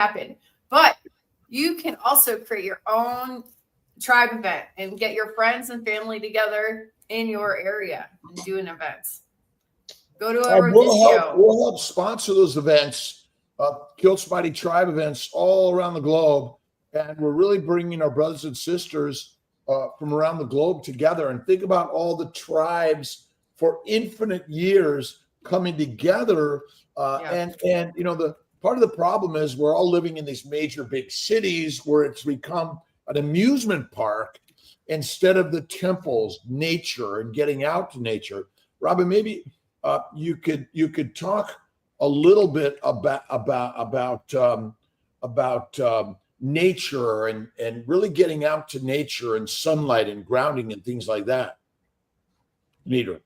happen. But you can also create your own tribe event and get your friends and family together in your area and do an event. Go to a rodizio. We'll help sponsor those events, Kiltz Mighty Tribe events all around the globe. And we're really bringing our brothers and sisters from around the globe together. And think about all the tribes for infinite years coming together. And the part of the problem is we're all living in these major big cities where it's become an amusement park instead of the temples, nature, and getting out to nature. Robin, maybe you could talk a little bit about nature and really getting out to nature and sunlight and grounding and things like that. DeNitra.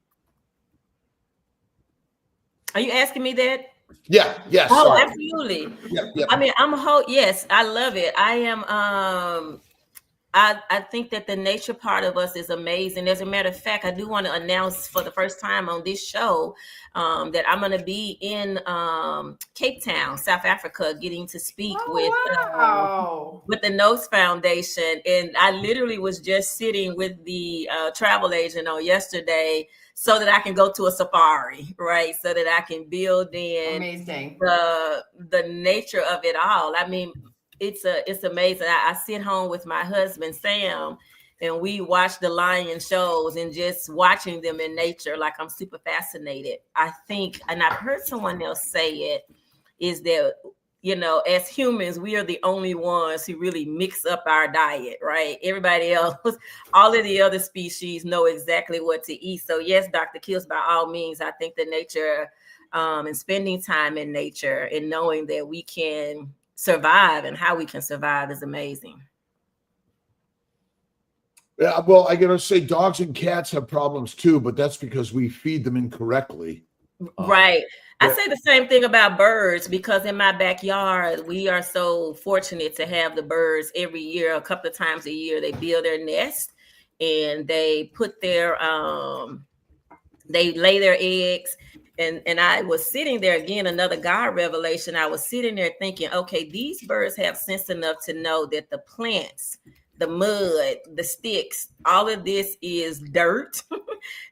Are you asking me that? Yeah. Yes. Oh, sorry. absolutely. Yeah. I mean, yes, I love it. I am. I think that the nature part of us is amazing. As a matter of fact, I do want to announce for the first time on this show that I'm going to be in Cape Town, South Africa, getting to speak with the Nose Foundation. And I literally was just sitting with the travel agent on yesterday so that I can go to a safari, right? So that I can build in the nature of it all. I mean, it's amazing. I sit home with my husband, Sam, and we watch the lion shows and just watching them in nature. Like, I'm super fascinated. I think, and I've heard someone else say it, is that, as humans, we are the only ones who really mix up our diet, right? Everybody else, all of the other species know exactly what to eat. So yes, Dr. Kiltz, by all means, I think the nature and spending time in nature and knowing that we can survive and how we can survive is amazing. Yeah, well, I gotta say dogs and cats have problems too, but that's because we feed them incorrectly. Right. I say the same thing about birds, because in my backyard, we are so fortunate to have the birds every year. A couple of times a year, they build their nest and they put their, they lay their eggs. And I was sitting there, again, another God revelation. I was sitting there thinking, okay, these birds have sense enough to know that the plants, the mud, the sticks, all of this is dirt,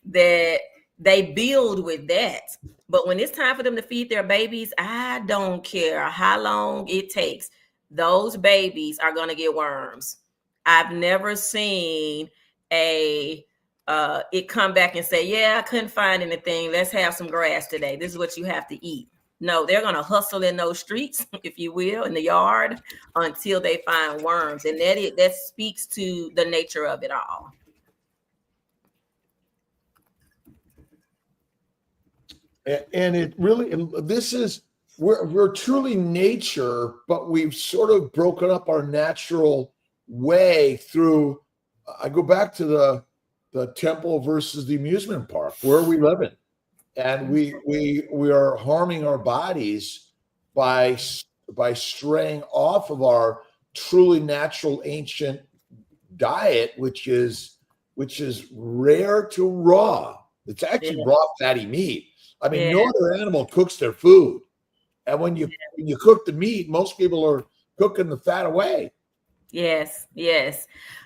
that they build with that. But when it's time for them to feed their babies, I don't care how long it takes. Those babies are going to get worms. I've never seen it come back and say, yeah, I couldn't find anything. Let's have some grass today. This is what you have to eat. No, they're going to hustle in those streets, if you will, in the yard until they find worms. And that speaks to the nature of it all. And it really, we're truly nature, but we've sort of broken up our natural way through, I go back to the temple versus the amusement park. Where are we living? And we are harming our bodies by straying off of our truly natural ancient diet, which is rare to raw. It's actually raw fatty meat. I mean, no other animal cooks their food. And when you cook the meat, most people are cooking the fat away. Yes.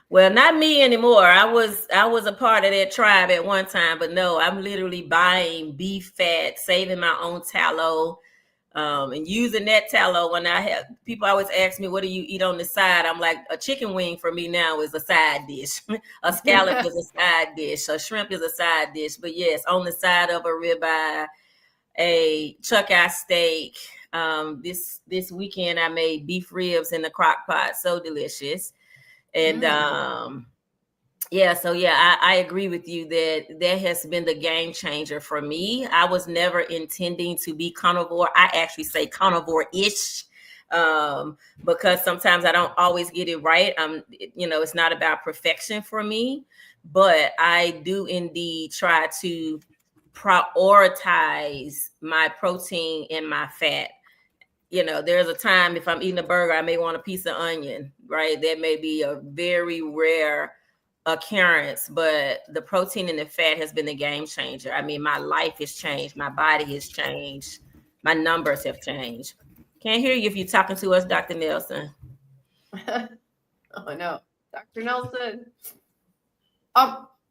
Well, not me anymore. I was a part of that tribe at one time, but no, I'm literally buying beef fat, saving my own tallow, and using that tallow. When I have people always ask me, what do you eat on the side? I'm like, a chicken wing for me now is a side dish. A scallop is a side dish. A shrimp is a side dish. But yes, on the side of a ribeye, a chuck eye steak. This weekend I made beef ribs in the crock pot. So delicious. And I agree with you that has been the game changer for me. I was never intending to be carnivore. I actually say carnivore-ish because sometimes I don't always get it right. It's not about perfection for me, but I do indeed try to prioritize my protein and my fat. There's a time if I'm eating a burger, I may want a piece of onion, right? That may be a very rare occurrence, but the protein and the fat has been the game changer. I mean, my life has changed. My body has changed. My numbers have changed. Can't hear you if you're talking to us, Dr. Nelson. Oh no, Dr. Nelson.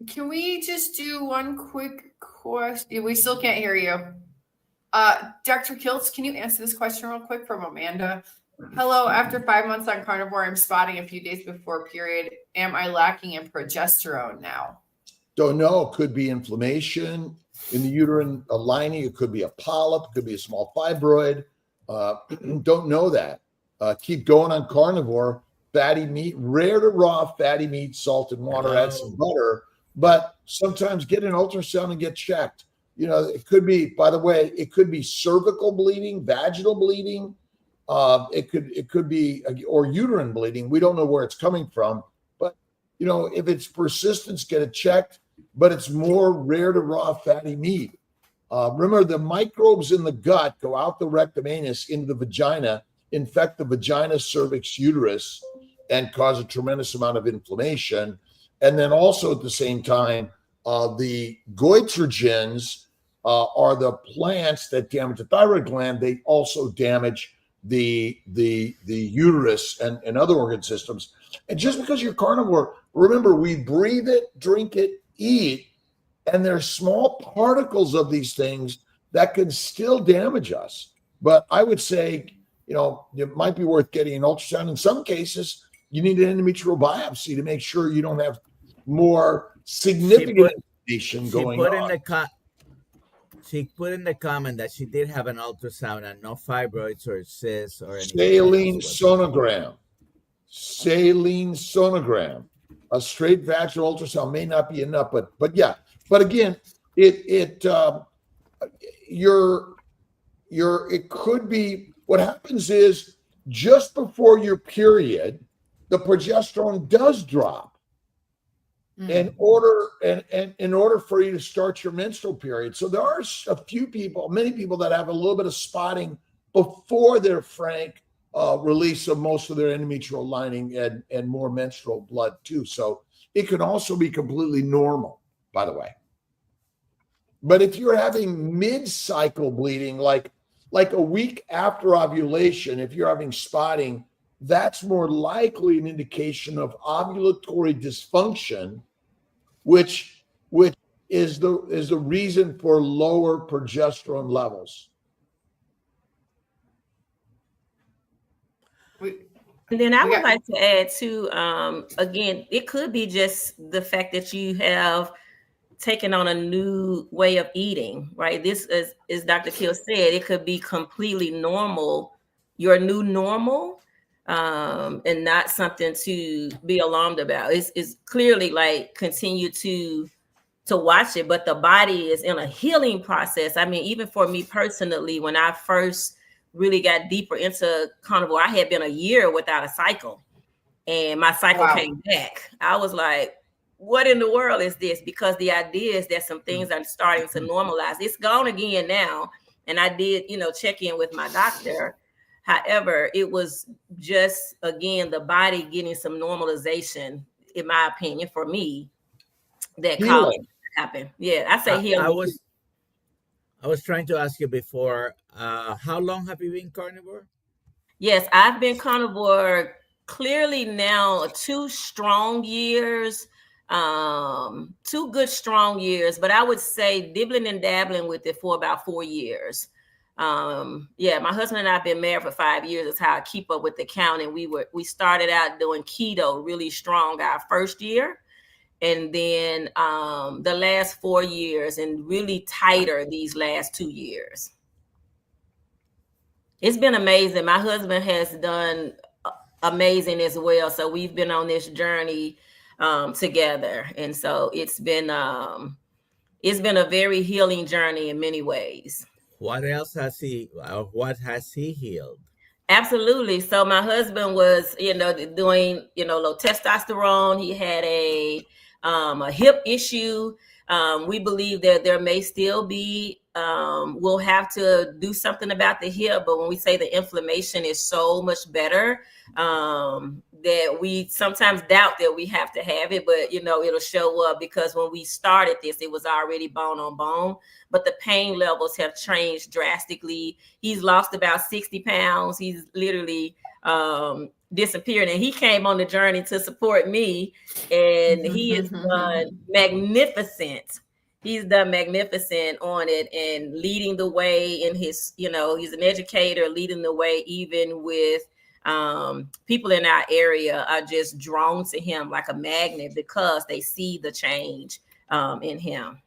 Can we just do one quick question? We still can't hear you. Dr. Kiltz, can you answer this question real quick from Amanda? Hello, after 5 months on carnivore, I'm spotting a few days before period. Am I lacking in progesterone now? Don't know. It could be inflammation in the uterine lining. It could be a polyp. It could be a small fibroid. Don't know that. Keep going on carnivore. Fatty meat, rare to raw fatty meat, salt and water, add some butter. But sometimes get an ultrasound and get checked. You know, it could be, by the way, it could be cervical bleeding, vaginal bleeding. It could be, or uterine bleeding. We don't know where it's coming from. But, you know, if it's persistence, get it checked. But it's more rare to raw fatty meat. Remember, the microbes in the gut go out the rectum anus into the vagina, infect the vagina, cervix, uterus, and cause a tremendous amount of inflammation. And then also at the same time, the goitrogens are the plants that damage the thyroid gland. They also damage the uterus and other organ systems. And just because you're carnivore, remember, we breathe it, drink it, eat, and there's small particles of these things that can still damage us. But I would say, you know, it might be worth getting an ultrasound. In some cases, you need an endometrial biopsy to make sure you don't have more significant inflammation going on. She put in the comment that she did have an ultrasound and no fibroids or cysts or anything. Saline sonogram. Saline sonogram. A straight vaginal ultrasound may not be enough, but yeah. But again, it could be, what happens is just before your period, the progesterone does drop in order for you to start your menstrual period. So there are many people that have a little bit of spotting before their frank release of most of their endometrial lining and more menstrual blood too. So it can also be completely normal, by the way. But if you're having mid-cycle bleeding, like a week after ovulation, if you're having spotting, that's more likely an indication of ovulatory dysfunction, which is the reason for lower progesterone levels. And then I would like to add too, again, it could be just the fact that you have taken on a new way of eating, right? This is, as Dr. Kiltz said, it could be completely normal, your new normal, and not something to be alarmed about. It's clearly like continue to watch it, but the body is in a healing process. I mean, even for me personally, when I first really got deeper into carnivore, I had been a year without a cycle, and my cycle came back. I was like, what in the world is this? Because the idea is that some things are starting to normalize. It's gone again now. And I did, check in with my doctor. However, it was just, again, the body getting some normalization, in my opinion, for me, that caused it to happen. Yeah, I say healing. I was trying to ask you before, how long have you been carnivore? Yes, I've been carnivore clearly now 2 strong years. 2 good strong years, but I would say dibbling and dabbling with it for about 4 years. My husband and I have been married for 5 years. That's how I keep up with the count. And we started out doing keto really strong our first year, and then the last 4 years, and really tighter these last 2 years. It's been amazing. My husband has done amazing as well. So we've been on this journey together, and so it's been a very healing journey in many ways. What has he healed? Absolutely. So my husband was doing low testosterone. He had a hip issue. We believe that there may still be we'll have to do something about the hip. But when we say the inflammation is so much better, that we sometimes doubt that we have to have it, but it'll show up, because when we started this, it was already bone on bone, but the pain levels have changed drastically. He's lost about 60 pounds. He's literally disappeared, and he came on the journey to support me, and he is magnificent. He's done magnificent on it and leading the way in his, he's an educator, leading the way, even with people in our area are just drawn to him like a magnet, because they see the change in him.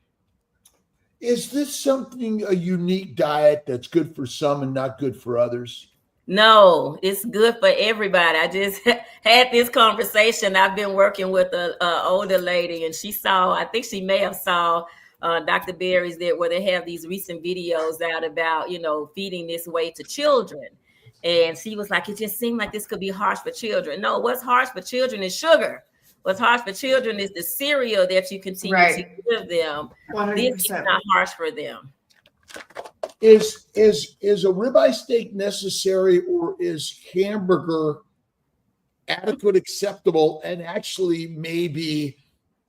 Is this something, a unique diet that's good for some and not good for others? No, it's good for everybody. I just had this conversation. I've been working with an older lady, and I think she may have saw Dr. Berry's where they have these recent videos out about, feeding this way to children. And she was like, it just seemed like this could be harsh for children. No, what's harsh for children is sugar. What's harsh for children is the cereal that you continue to give them. 100%. This is not harsh for them. Is a ribeye steak necessary, or is hamburger adequate, acceptable, and actually maybe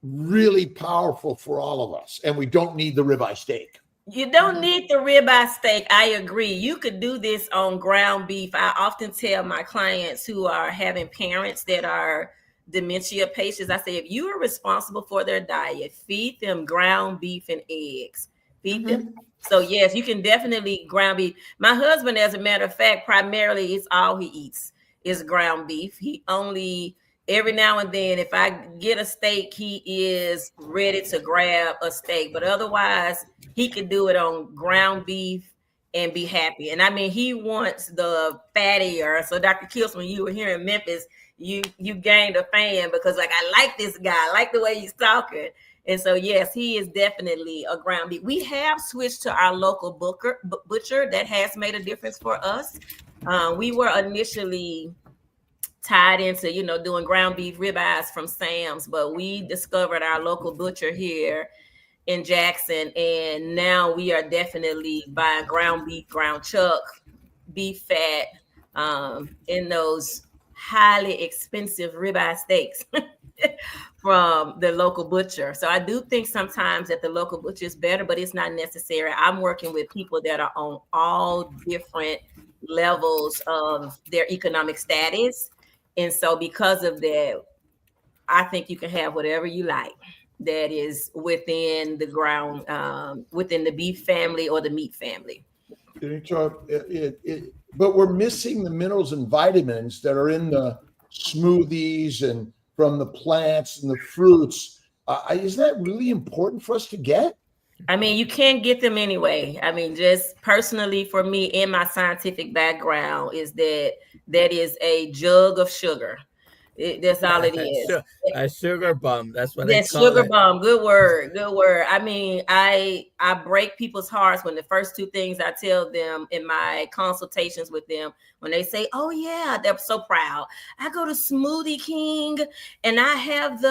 really powerful for all of us, and we don't need the ribeye steak? You don't need the ribeye steak. I agree. You could do this on ground beef. I often tell my clients who are having parents that are dementia patients, I say, if you are responsible for their diet, feed them ground beef and eggs. Feed them. So yes, you can definitely ground beef. My husband, as a matter of fact, primarily it's all he eats is ground beef. He only, every now and then, if I get a steak, he is ready to grab a steak. But otherwise, he can do it on ground beef and be happy. And I mean, he wants the fattier. So Dr. Kiltz, when you were here in Memphis, you gained a fan, because like, I like this guy. I like the way he's talking. And so, yes, he is definitely a ground beef. We have switched to our local butcher. That has made a difference for us. We were initially tied into, doing ground beef ribeyes from Sam's, but we discovered our local butcher here in Jackson. And now we are definitely buying ground beef, ground chuck, beef fat, in those highly expensive ribeye steaks from the local butcher. So I do think sometimes that the local butcher is better, but it's not necessary. I'm working with people that are on all different levels of their economic status. And so because of that, I think you can have whatever you like that is within the ground, within the beef family or the meat family. But we're missing the minerals and vitamins that are in the smoothies and from the plants and the fruits. Is that really important for us to get? I mean, you can't get them anyway. I mean, just personally for me, in my scientific background, is that is a jug of sugar. That's all it is. A sugar bomb. That's what Yes, I call sugar it. bomb. Good word. Good word. I mean, I break people's hearts when the first two things I tell them in my consultations with them, when they say, oh yeah, they're so proud. I go to Smoothie King and I have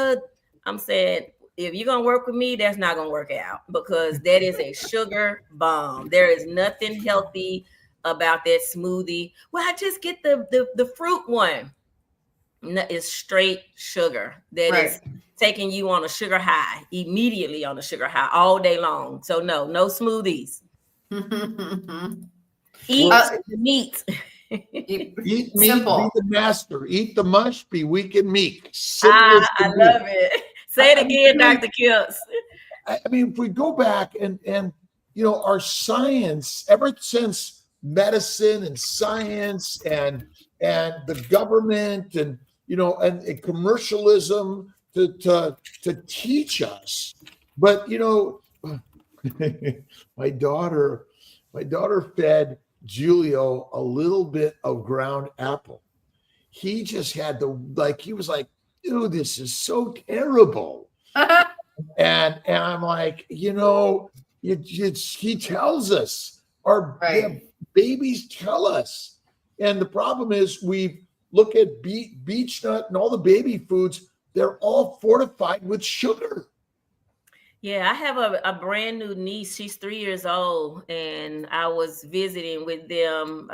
I'm saying, if you're going to work with me, that's not going to work out, because that is a sugar bomb. There is nothing healthy about that smoothie. Well, I just get the fruit one. No, it's straight sugar that is taking you on a sugar high, immediately on a sugar high all day long. So no smoothies. Eat meat. Eat meat, Simple. be the master. Eat the mush, be weak and meek. I love it. Say it again, Dr. Kiltz. I mean, if we go back and our science, ever since medicine and science and the government and and commercialism to teach us, but my daughter fed Julio a little bit of ground apple. He just had he was like, dude, this is so terrible. And I'm like, he tells us, our babies tell us. And the problem is, we look at beech nut and all the baby foods, they're all fortified with sugar. Yeah, I have a brand new niece. She's 3 years old, and I was visiting with them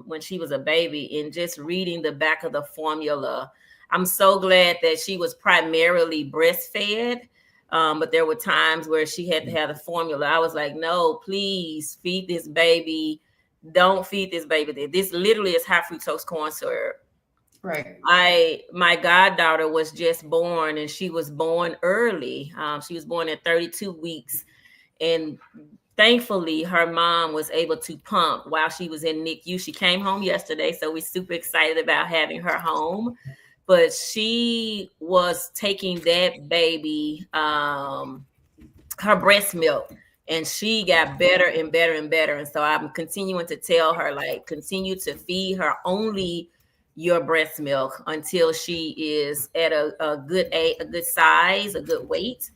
when she was a baby and just reading the back of the formula. I'm so glad that she was primarily breastfed, but there were times where she had to have the formula. I was like, no, please feed this baby. Don't feed this baby. This literally is high fructose corn syrup. Right. My goddaughter was just born, and she was born early. She was born at 32 weeks, and thankfully her mom was able to pump while she was in NICU. She came home yesterday, so we're super excited about having her home. But she was taking that baby, her breast milk, and she got better and better and better. And so I'm continuing to tell her, like, continue to feed her only your breast milk until she is at a good size, a good weight.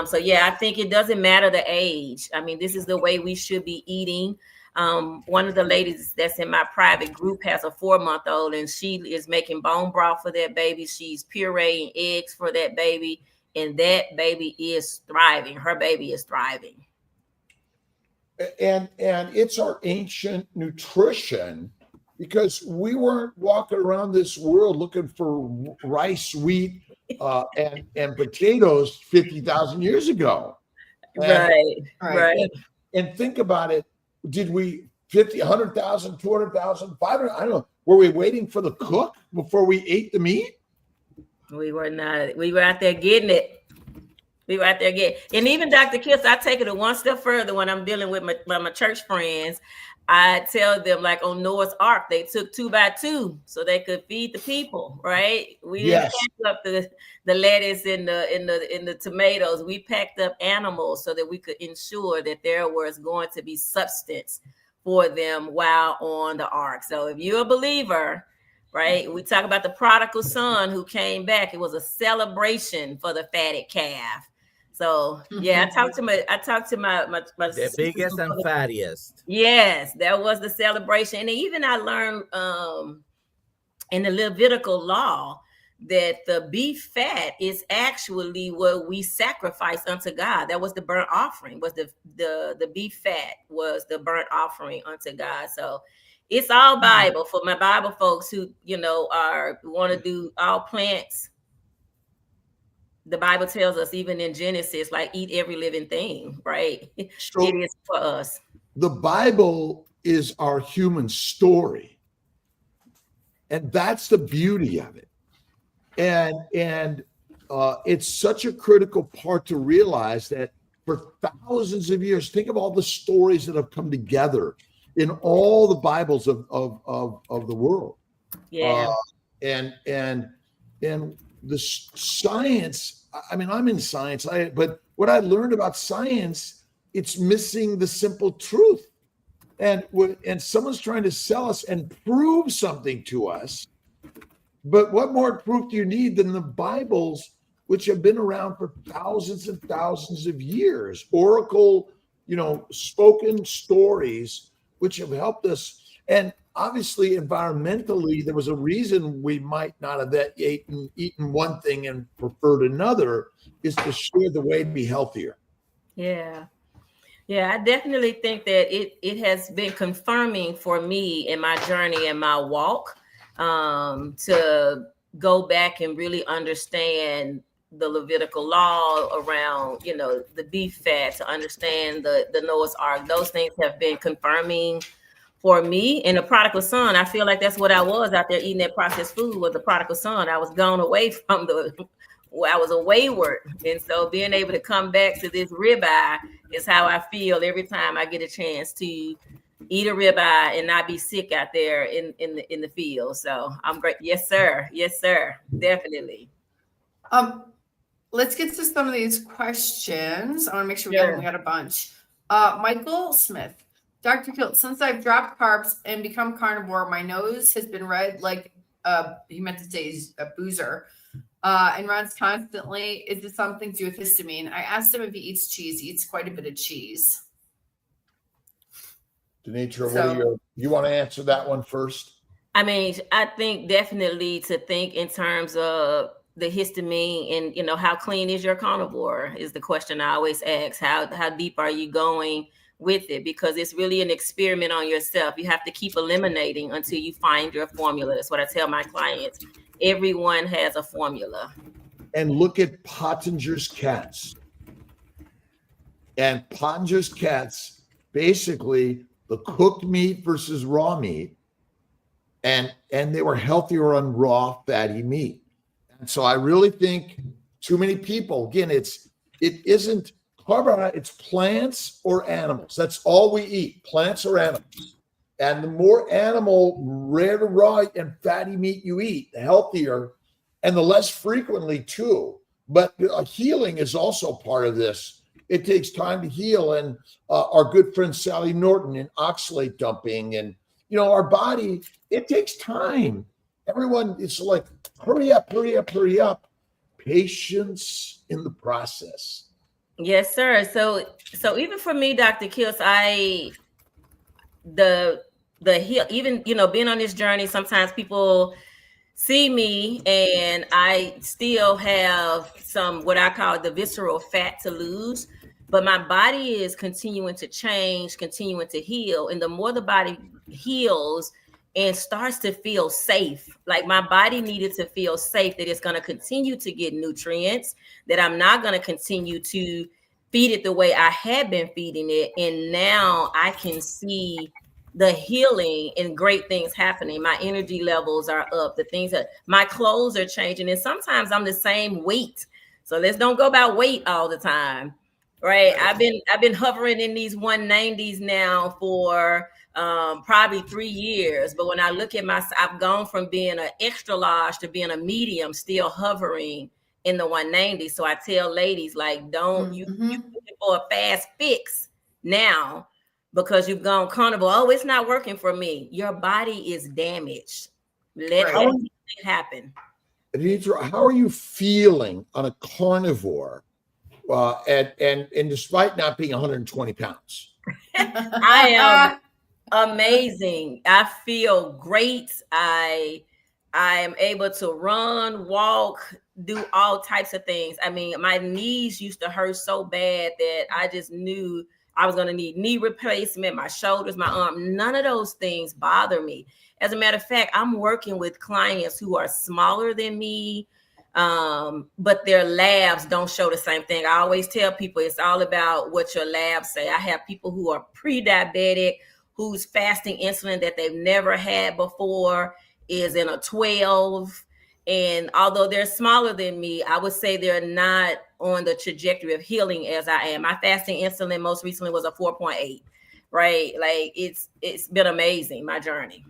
So yeah, I think it doesn't matter the age. I mean, this is the way we should be eating. One of the ladies that's in my private group has a 4-month-old, and she is making bone broth for that baby. She's pureeing eggs for that baby, and that baby is thriving. Her baby is thriving. And it's our ancient nutrition, because we weren't walking around this world looking for rice, wheat, and potatoes 50,000 years ago. Right. And think about it. Did we 50, 100,000, 200,000, 500? I don't know. Were we waiting for the cook before we ate the meat? We were not. We were out there getting it. And even Dr. Kiltz, I take it one step further when I'm dealing with my church friends. I tell them, like on Noah's Ark, they took 2 by 2 so they could feed the people, right? We didn't pack up the lettuce and the tomatoes. We packed up animals so that we could ensure that there was going to be substance for them while on the ark. So if you're a believer, right, we talk about the prodigal son who came back. It was a celebration for the fatted calf. So yeah, I talked to my the biggest and fattiest. Yes, that was the celebration. And even I learned in the Levitical law that the beef fat is actually what we sacrifice unto God. That was the burnt offering. Was the beef fat was the burnt offering unto God. So it's all Bible for my Bible folks who want to do all plants. The Bible tells us, even in Genesis, like, eat every living thing, right? So it is for us. The Bible is our human story. And that's the beauty of it. And it's such a critical part to realize that for thousands of years, think of all the stories that have come together in all the Bibles of the world. Yeah. And the science, I mean, I'm in science, but what I learned about science, it's missing the simple truth. And someone's trying to sell us and prove something to us. But what more proof do you need than the Bibles, which have been around for thousands and thousands of years? Oracle, spoken stories, which have helped us. And obviously, environmentally, there was a reason we might not have eaten one thing and preferred another, is to share the way to be healthier. Yeah. Yeah, I definitely think that it has been confirming for me in my journey and my walk to go back and really understand the Levitical law around, the beef fat, to understand the Noah's Ark. Those things have been confirming for me. And the prodigal son, I feel like that's what I was out there eating that processed food, was the prodigal son. I was gone away from I was a wayward. And so being able to come back to this ribeye is how I feel every time I get a chance to eat a ribeye and not be sick out there in the field. So I'm great. Yes, sir. Yes, sir. Definitely. Let's get to some of these questions. I want to make sure we got a bunch. Michael Smith. Dr. Kiltz, since I've dropped carbs and become carnivore, my nose has been red like he meant to say he's a boozer, and runs constantly. Is this something to do with histamine? I asked him if he eats cheese. He eats quite a bit of cheese. DeNitra, you want to answer that one first? I mean, I think definitely to think in terms of the histamine, and how clean is your carnivore is the question I always ask. How deep are you going with it? Because it's really an experiment on yourself. You have to keep eliminating until you find your formula. That's what I tell my clients. Everyone has a formula. And look at Pottinger's cats. And Pottinger's cats, basically the cooked meat versus raw meat, and they were healthier on raw fatty meat. And so I really think too many people, again, it isn't carbohydrate, it's plants or animals. That's all we eat, plants or animals. And the more animal, rare to raw and fatty meat you eat, the healthier, and the less frequently too. But healing is also part of this. It takes time to heal. And our good friend Sally Norton in oxalate dumping, and our body, it takes time. Everyone is like, hurry up. Patience in the process. Yes, sir. So even for me, Dr. Kiltz, the heal, even being on this journey, sometimes people see me and I still have some what I call the visceral fat to lose, but my body is continuing to change, continuing to heal. And the more the body heals and starts to feel safe, like my body needed to feel safe that it's going to continue to get nutrients, that I'm not going to continue to feed it the way I had been feeding it. And now I can see the healing and great things happening. My energy levels are up. The things that my clothes are changing. And sometimes I'm the same weight. So let's don't go about weight all the time, right? I've been hovering in these 190s now for probably 3 years. But when I look at I've gone from being an extra large to being a medium, still hovering in the 190. So I tell ladies, like, don't you looking for a fast fix now because you've gone carnivore. Oh, it's not working for me. Your body is damaged. Let it happen. DeNitra, how are you feeling on a carnivore and despite not being 120 pounds? I am amazing. I feel great. I am able to run, walk, do all types of things. I mean, my knees used to hurt so bad that I just knew I was going to need knee replacement, my shoulders, my arm. None of those things bother me. As a matter of fact, I'm working with clients who are smaller than me, but their labs don't show the same thing. I always tell people it's all about what your labs say. I have people who are pre-diabetic, whose fasting insulin that they've never had before is in a 12. And although they're smaller than me, I would say they're not on the trajectory of healing as I am. My fasting insulin most recently was a 4.8, right? Like it's been amazing, my journey.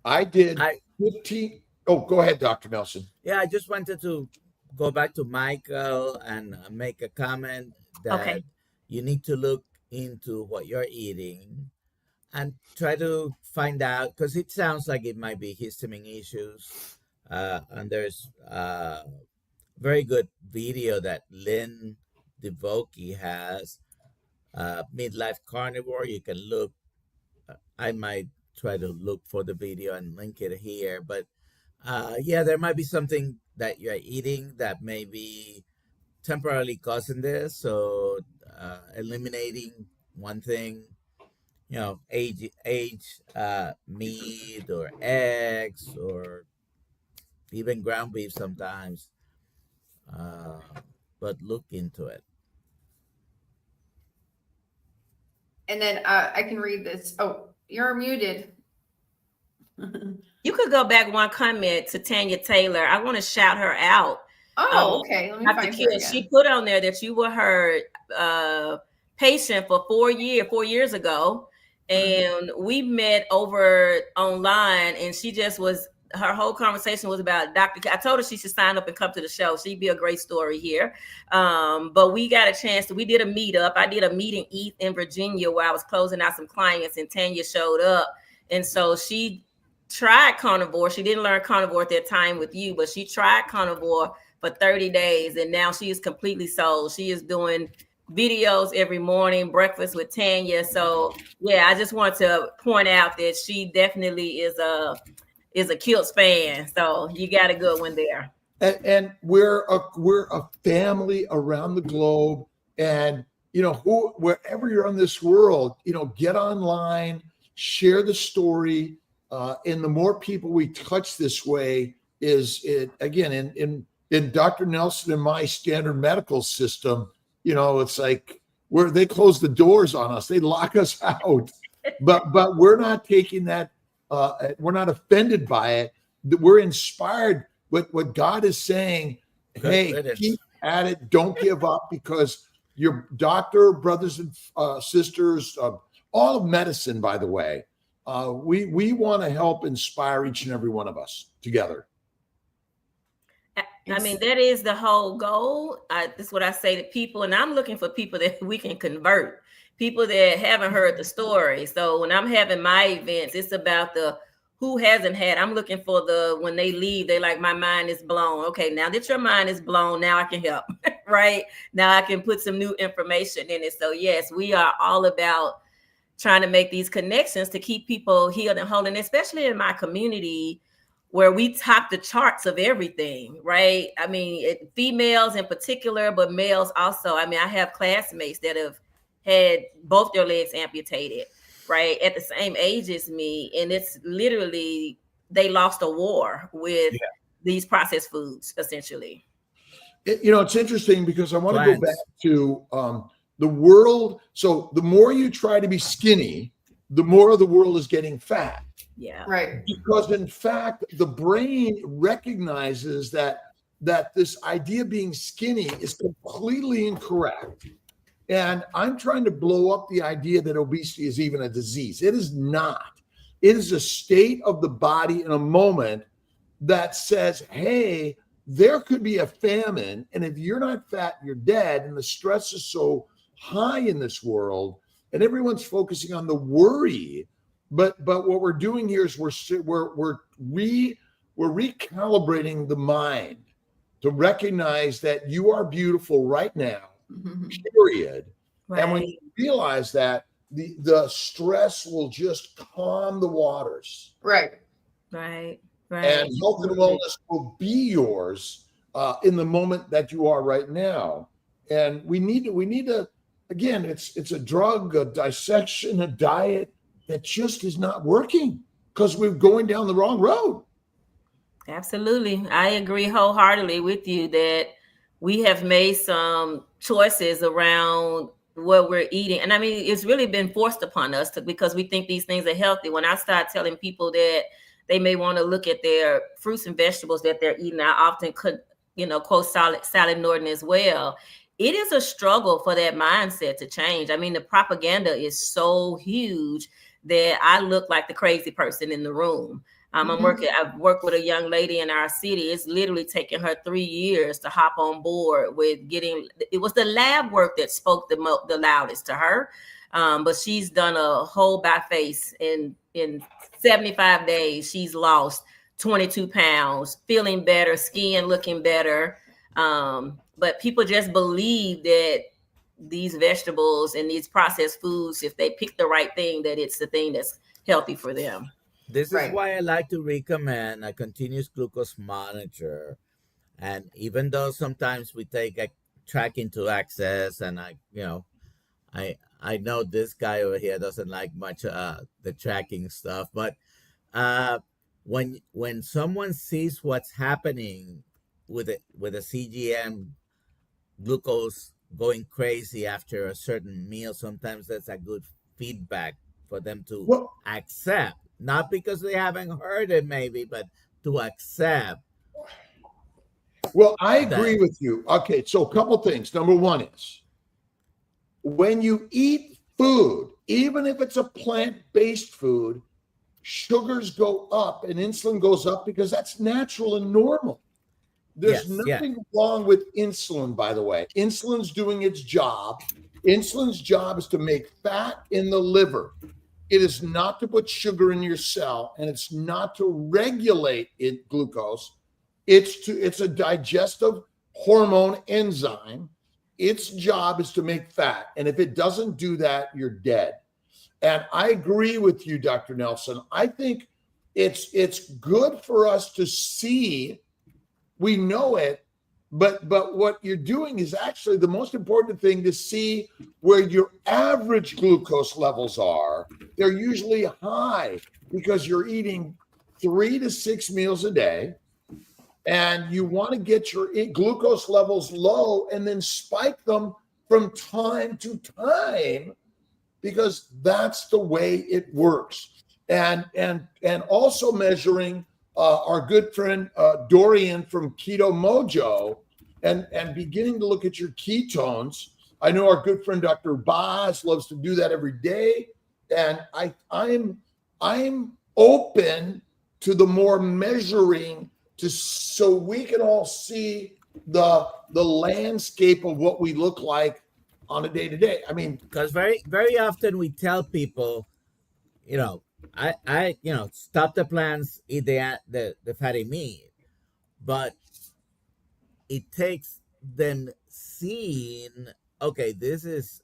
I did 15. Oh, go ahead, Dr. Nelson. Yeah, I just wanted to go back to Michael and make a comment that you need to look into what you're eating and try to find out, because it sounds like it might be histamine issues. And there's a very good video that Lynn DeVokie has, Midlife Carnivore. You can look. I might try to look for the video and link it here. But yeah, there might be something that you're eating that may be temporarily causing this. So eliminating one thing, aged meat or eggs or even ground beef sometimes, but look into it. And then I can read this. Oh, you're muted. You could go back one comment to Tanya Taylor. I want to shout her out. Oh, okay. Let me find her again. She put on there that you were her patient for 4 years ago. And we met over online, and she just was, her whole conversation was about Dr. I told her she should sign up and come to the show. She'd be a great story here. But we got a chance we did a meetup. I did a meet and eat in Virginia where I was closing out some clients, and Tanya showed up. And so she tried carnivore. She didn't learn carnivore at that time with you, but she tried carnivore for 30 days. And now she is completely sold. She is doing videos every morning, breakfast with Tanya. So yeah, I just want to point out that she definitely is a Kiltz fan. So you got a good one there. and we're a family around the globe, and wherever you're in this world, get online, share the story, and the more people we touch this way is it again in Dr. Nelson and my standard medical system. It's like they close the doors on us, they lock us out, but we're not taking that. We're not offended by it. We're inspired. What God is saying, hey, keep at it. Don't give up, because your doctor, brothers and sisters, all of medicine, by the way, we want to help inspire each and every one of us together. I mean, that is the whole goal. This is what I say to people, and I'm looking for people that we can convert, people that haven't heard the story. So when I'm having my events, it's about the who hasn't had. I'm looking for when they leave, they like, my mind is blown. Okay, now that your mind is blown, now I can help, right? Now I can put some new information in it. So yes, we are all about trying to make these connections to keep people healed and whole, and especially in my community, where we top the charts of everything, right? I mean, females in particular, but males also. I mean, I have classmates that have had both their legs amputated, right, at the same age as me. And it's literally, they lost a war with these processed foods, essentially. It's interesting because I want to go back to the world. So the more you try to be skinny, the more of the world is getting fat. Yeah. Right. Because in fact, the brain recognizes that this idea of being skinny is completely incorrect. And I'm trying to blow up the idea that obesity is even a disease. It is not. It is a state of the body in a moment that says, hey, there could be a famine. And if you're not fat, you're dead. And the stress is so high in this world, and everyone's focusing on the worry. But what we're doing here is we're recalibrating the mind to recognize that you are beautiful right now, period. Right. And when you realize that, the stress will just calm the waters. Right. Right. And health and wellness will be yours in the moment that you are right now. And we need to again, it's a drug, a dissection, a diet that just is not working because we're going down the wrong road. Absolutely. I agree wholeheartedly with you that we have made some choices around what we're eating. And I mean, it's really been forced upon us because we think these things are healthy. When I start telling people that they may want to look at their fruits and vegetables that they're eating, I often could, quote Sally Norton as well. It is a struggle for that mindset to change. I mean, the propaganda is so huge that I look like the crazy person in the room. I've worked with a young lady in our city. It's literally taken her 3 years to hop on board with it was the lab work that spoke the loudest to her. But she's done a whole by face in 75 days. She's lost 22 pounds, feeling better, skin looking better. But people just believe that these vegetables and these processed foods, if they pick the right thing, that it's the thing that's healthy for them. This is why I like to recommend a continuous glucose monitor. And even though sometimes we take a tracking to access, and I know this guy over here doesn't like much the tracking stuff, but when someone sees what's happening with a CGM glucose going crazy after a certain meal, sometimes that's a good feedback for them to accept, not because they haven't heard it maybe, but to accept. Well, I agree with you. Okay, so a couple things. Number one is when you eat food, even if it's a plant-based food, sugars go up and insulin goes up because that's natural and normal. There's nothing wrong with insulin, by the way. Insulin's doing its job. Insulin's job is to make fat in the liver. It is not to put sugar in your cell, and it's not to regulate glucose. It's a digestive hormone enzyme. Its job is to make fat. And if it doesn't do that, you're dead. And I agree with you, Dr. Nelson. I think it's good for us to see we know it, but what you're doing is actually the most important thing to see where your average glucose levels are. They're usually high because you're eating 3 to 6 meals a day, and you want to get your glucose levels low and then spike them from time to time, because that's the way it works. And also measuring our good friend Dorian from Keto Mojo, and beginning to look at your ketones. I know our good friend Dr. Boz loves to do that every day, and I'm open to the more measuring, so we can all see the landscape of what we look like on a day-to-day. I mean, because very, very often we tell people, I stop the plants, eat the fatty meat, but it takes them seeing, okay, this is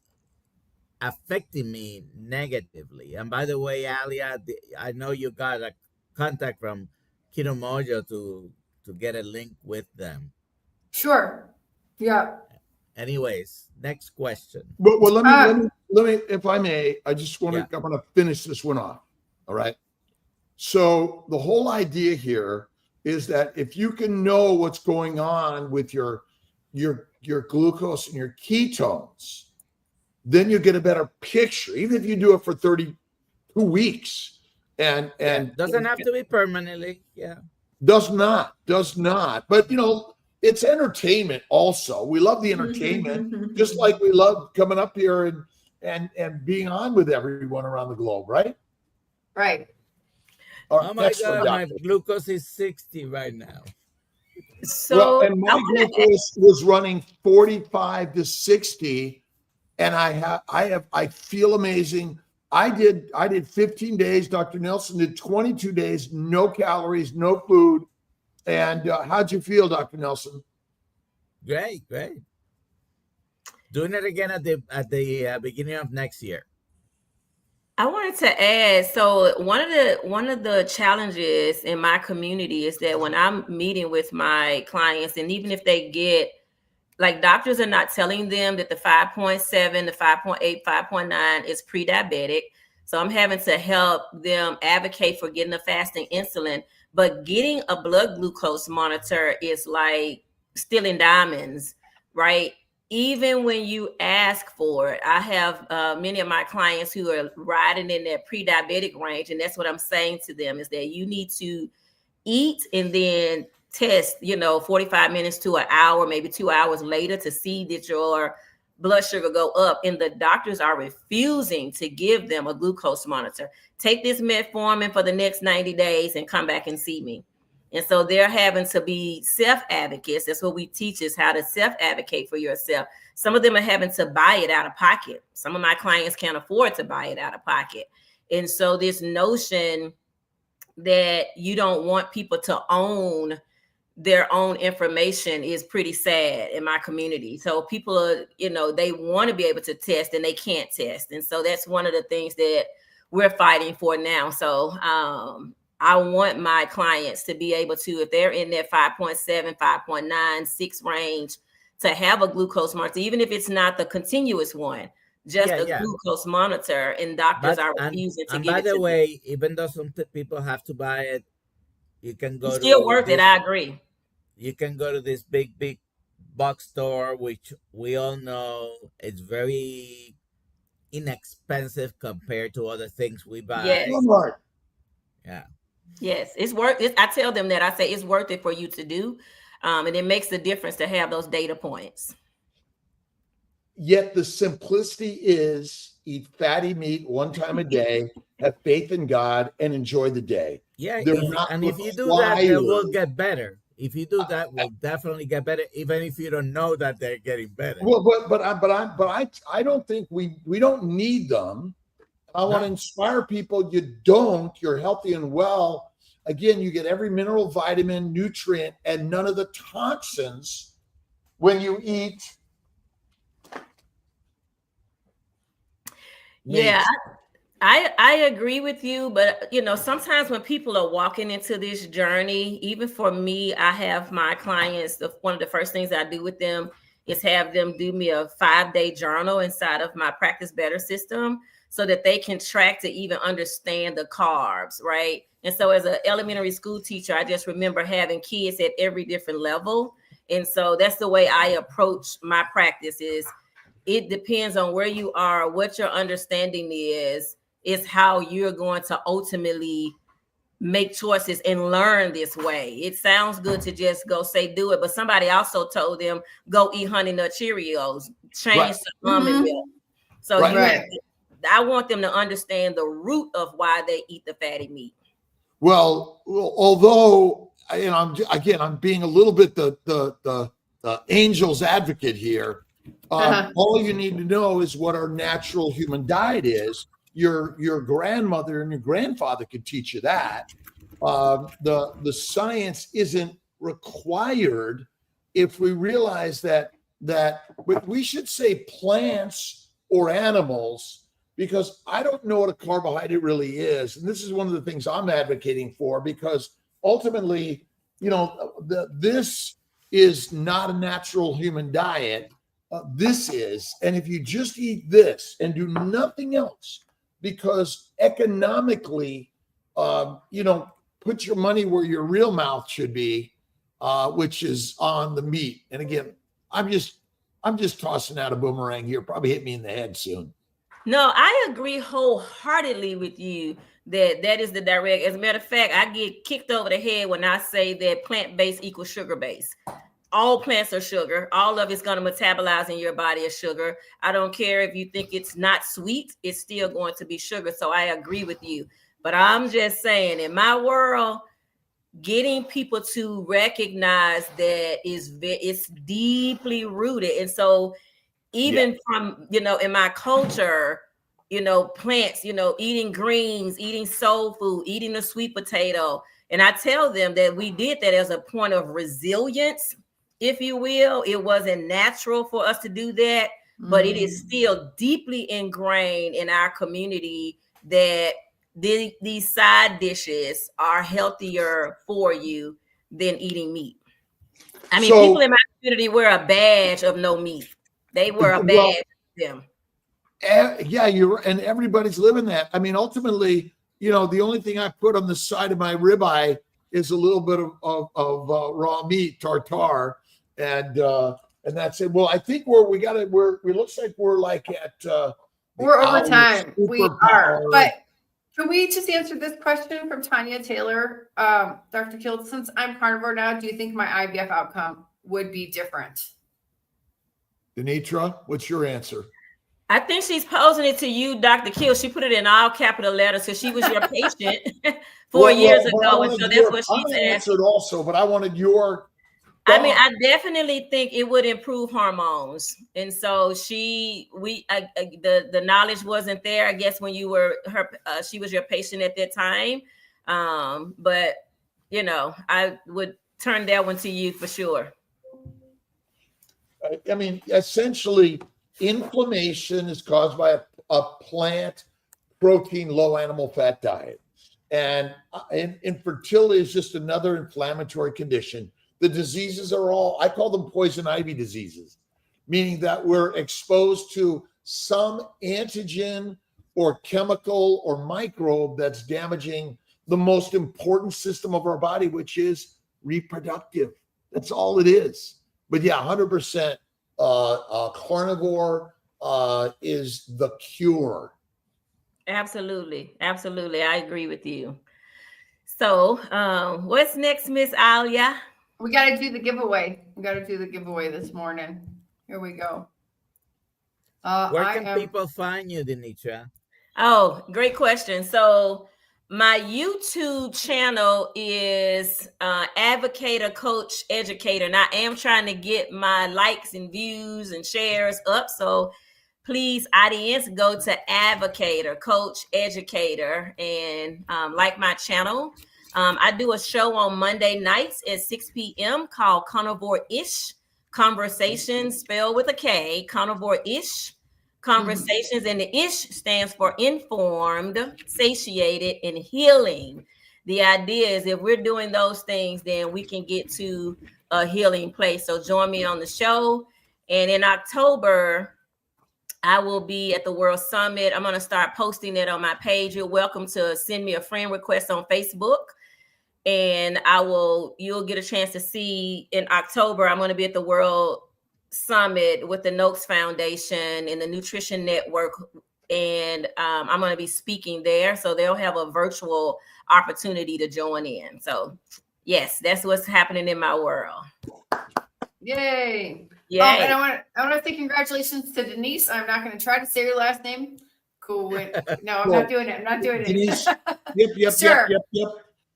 affecting me negatively. And by the way, Alia, I know you got a contact from Keto Mojo to get a link with them. Sure. Yeah. Anyways, next question. Well, let me, if I may, I just want to, I'm going to finish this one off. All right. So the whole idea here is that if you can know what's going on with your glucose and your ketones, then you get a better picture, even if you do it for 32 weeks. And doesn't have to be permanently. Yeah. Does not. But it's entertainment also. We love the entertainment, just like we love coming up here and being on with everyone around the globe, right? Right. Oh my God, my glucose is 60 right now. So and my glucose was running 45 to 60, and I feel amazing. I did 15 days. Dr. Nelson did 22 days, no calories, no food. And how'd you feel, Dr. Nelson? Great. Doing it again at the beginning of next year. I wanted to add, so one of the challenges in my community is that when I'm meeting with my clients, and even if they get, like, doctors are not telling them that the 5.7, the 5.8, 5.9 is pre-diabetic. So I'm having to help them advocate for getting a fasting insulin, but getting a blood glucose monitor is like stealing diamonds, right? Even when you ask for it. I have many of my clients who are riding in that pre-diabetic range, and that's what I'm saying to them, is that you need to eat and then test, 45 minutes to an hour, maybe 2 hours later, to see that your blood sugar go up. And the doctors are refusing to give them a glucose monitor. Take this metformin for the next 90 days and come back and see me. And so they're having to be self-advocates. That's what we teach, is how to self-advocate for yourself. Some of them are having to buy it out of pocket. Some of my clients can't afford to buy it out of pocket. And so this notion that you don't want people to own their own information is pretty sad in my community. So people are, they want to be able to test and they can't test. And so that's one of the things that we're fighting for now. So I want my clients to be able to, if they're in that 5.7, 5.9, 6 range, to have a glucose monitor, even if it's not the continuous one, just a glucose monitor, and doctors are refusing to give it. By the way, even though some people have to buy it, you can go. It's still worth it. I agree. You can go to this big box store, which we all know it's very inexpensive compared to other things we buy. Yes. Yeah. Yes, it's worth it. I tell them that. I say it's worth it for you to do. And it makes the difference to have those data points. Yet the simplicity is eat fatty meat one time a day, have faith in God, and enjoy the day. Yeah, and if you do that, it will get better. If you do that, will definitely get better, even if you don't know that they're getting better. Well, but I don't think we don't need them. I want to inspire people. You don't. You're healthy and well. Again, you get every mineral, vitamin, nutrient, and none of the toxins when you eat. Yeah, I agree with you, but sometimes when people are walking into this journey, even for me, I have my clients, one of the first things I do with them is have them do me a 5-day journal inside of my Practice Better system so that they can track to even understand the carbs, right? And so as an elementary school teacher, I just remember having kids at every different level. And so that's the way I approach my practice is it depends on where you are, what your understanding is how you're going to ultimately make choices and learn this way. It sounds good to just go say do it, but somebody also told them go eat Honey Nut Cheerios, change to almond milk. So I want them to understand the root of why they eat the fatty meat. Well, although I'm being a little bit the angel's advocate here. All you need to know is what our natural human diet is. Your grandmother and your grandfather could teach you that. The science isn't required if we realize that we should say plants or animals, because I don't know what a carbohydrate really is. And this is one of the things I'm advocating for, because ultimately, this is not a natural human diet. This is, and if you just eat this and do nothing else, because economically, put your money where your real mouth should be, which is on the meat. And again, I'm just tossing out a boomerang here. Probably hit me in the head soon. No, I agree wholeheartedly with you that is the direct. As a matter of fact, I get kicked over the head when I say that plant-based equals sugar-based. All plants are sugar. All of it's going to metabolize in your body as sugar. I don't care if you think it's not sweet, it's still going to be sugar. So I agree with you. But I'm just saying, in my world, getting people to recognize that it's deeply rooted. And so even from, in my culture, plants, eating greens, eating soul food, eating the sweet potato. And I tell them that we did that as a point of resilience, if you will. It wasn't natural for us to do that, but it is still deeply ingrained in our community that these side dishes are healthier for you than eating meat. I mean, people in my community wear a badge of no meat. They wear a badge of them. And everybody's living that. I mean, ultimately, the only thing I put on the side of my ribeye is a little bit of raw meat, tartare, and that's it. Well, I think it looks like we're like at we're over time. We are, but can we just answer this question from Tanya Taylor, Dr. Kiltz? Since I'm carnivore now, do you think my IVF outcome would be different? DeNitra, what's your answer? I think she's posing it to you, Dr. Kiltz. She put it in all capital letters because she was your patient 4 years ago, and so that's what she said. Answered also, but I wanted your. I mean, I definitely think it would improve hormones, and so the knowledge wasn't there, I guess, when you were she was your patient at that time. But I would turn that one to you for sure. I mean, essentially, inflammation is caused by a plant protein, low animal fat diet. And infertility is just another inflammatory condition. The diseases are I call them poison ivy diseases, meaning that we're exposed to some antigen or chemical or microbe that's damaging the most important system of our body, which is reproductive. That's all it is. But yeah, 100% carnivore is the cure. Absolutely. Absolutely. I agree with you. So what's next, Miss Alia? We got to do the giveaway. This morning. Here we go. Where can people find you, DeNitra? Oh, great question. So my YouTube channel is Advocator, Coach, Educator. And I am trying to get my likes and views and shares up. So please, audience, go to Advocator, Coach, Educator, and like my channel. I do a show on Monday nights at 6 p.m. called Carnivore-ish Conversations, spelled with a K, Carnivore-ish conversations, and the ish stands for informed, satiated, and healing. The idea is if we're doing those things, then we can get to a healing place. So join me on the show. And in October, I will be at the World Summit. I'm going to start posting it on my page. You're welcome to send me a friend request on Facebook. And you'll get a chance to see in October, I'm going to be at the World Summit with the Noakes Foundation and the Nutrition Network. And I'm going to be speaking there. So they'll have a virtual opportunity to join in. So yes, that's what's happening in my world. Yay. Yay. And I want to say congratulations to Denise. I'm not going to try to say your last name. Cool. No, I'm not doing it. I'm not doing Denise. it. Yep. Sure. Yep.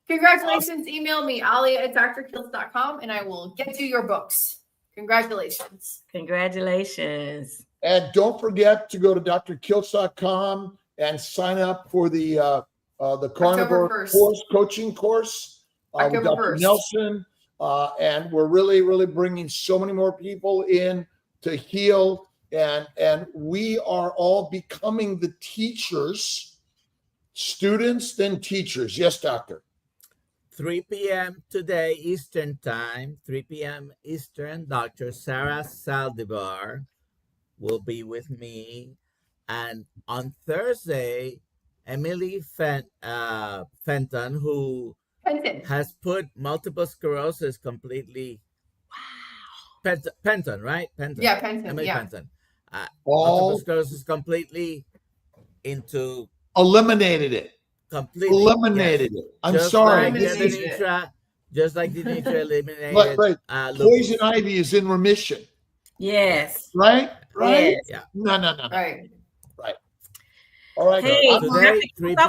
Congratulations. Email me, Alia at drkiltz.com, and I will get you your books. Congratulations. Congratulations. And don't forget to go to drkiltz.com and sign up for the carnivore course, coaching course with Dr. 1st. Nelson. And we're really bringing so many more people in to heal. And we are all becoming the teachers, students, then teachers. Yes, doctor. 3 p.m. today, Eastern time, 3 p.m. Eastern, Dr. Sarah Saldivar will be with me. And on Thursday, Emily Fenton, who has put multiple sclerosis completely. Wow. Penton, right? Penton. Yeah, Penton. Emily Yeah. Penton. Multiple sclerosis completely into. Eliminated it. Completely. Eliminated it. I'm just sorry. Like just like DeNitra eliminated. Right. Poison ivy is in remission. Yes. Right? Yes. Yeah. No. Right. All right. Hey, I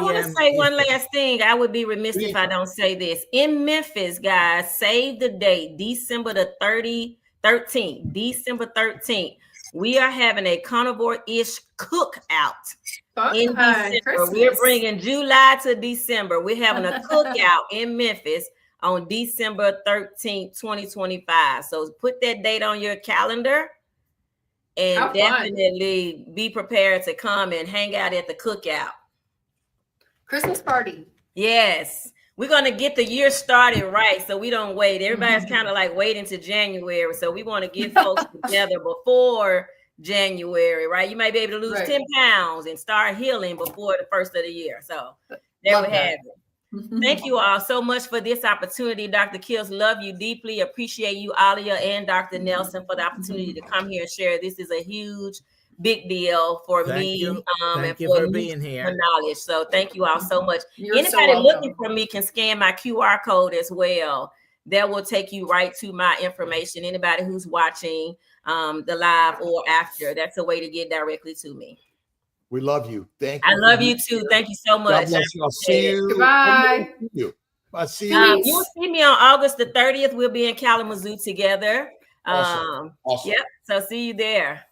want to say one Eastern. last thing. I would be remiss if I don't say this. In Memphis, guys, save the date, December the 13th. December 13th. We are having a carnivore-ish cookout in December. Christmas. We're bringing July to December. We're having a cookout in Memphis on December 13th, 2025. So put that date on your calendar and definitely be prepared to come and hang out at the cookout. Christmas party. Yes. We're going to get the year started right so we don't wait. Everybody's kind of like waiting to January. So we want to get folks together before January, right? You might be able to lose 10 pounds and start healing before the first of the year. So there we have it. Thank you all so much for this opportunity. Dr. Kiltz, love you deeply. Appreciate you, Alia and Dr. Nelson, for the opportunity to come here and share. This is a huge, big deal for me. Thank you for being here. Knowledge. So thank you all so much. You're Anybody looking for me can scan my QR code as well. That will take you right to my information. Anybody who's watching the live or after, that's a way to get directly to me. We love you. Thank you. I love you too. Thank you so much. God bless you. I'll see you. Goodbye. I'll see you. You'll see me on August the 30th. We'll be in Kalamazoo together. Awesome. Yep. So see you there.